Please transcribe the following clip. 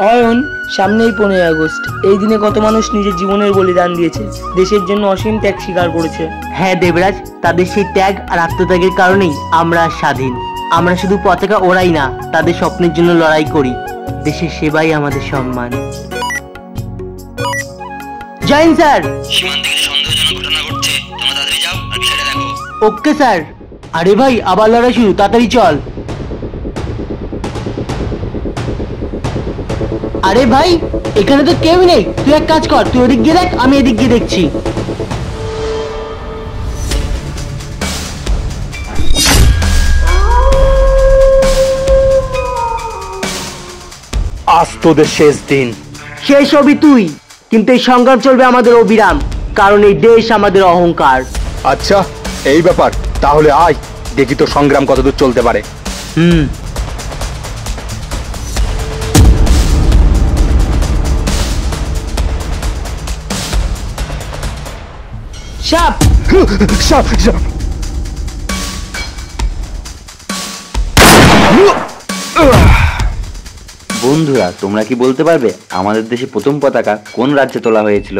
অয়ন, সামনেই 15 আগস্ট। এই দিনে কত মানুষ নিজের জীবনের বলিদান দিয়েছে, দেশের জন্য অসীম ত্যাগ স্বীকার করেছে। হ্যাঁ দেবরাজ, তাদের সেই ত্যাগ আর আত্মত্যাগের কারণেই আমরা স্বাধীন। আমরা শুধু পতাকা ওড়াই না, তাদের স্বপ্নের জন্য লড়াই করি। দেশের সেবাই আমাদের সম্মান। Join sir. সীমান্তে কিছু সন্দেহজনক ঘটনা ঘটছে, তোমরা তাড়াতাড়ি যাও আর বিষয়টা দেখো। Okay sir. আরে ভাই, আবার লড়াই শুরু, তাড়াতাড়ি চল। আরে ভাই, এখানে তো কেউ নেই। তুই এক কাজ কর, তুই ওদিক গিয়ে দেখ, আমি এদিক গিয়ে দেখছি। আজ তোদের শেষ দিন। শেষ হবি তুই, কিন্তু এই সংগ্রাম চলবে আমাদের অবিরাম, কারণ এই দেশ আমাদের অহংকার। আচ্ছা, এই ব্যাপার। তাহলে আয় দেখি তো সংগ্রাম কতদূর চলতে পারে। সাপ। সাপ, সাপ। বন্ধুরা, তোমরা কি বলতে পারবে আমাদের দেশে প্রথম পতাকা কোন রাজ্যে তোলা হয়েছিল?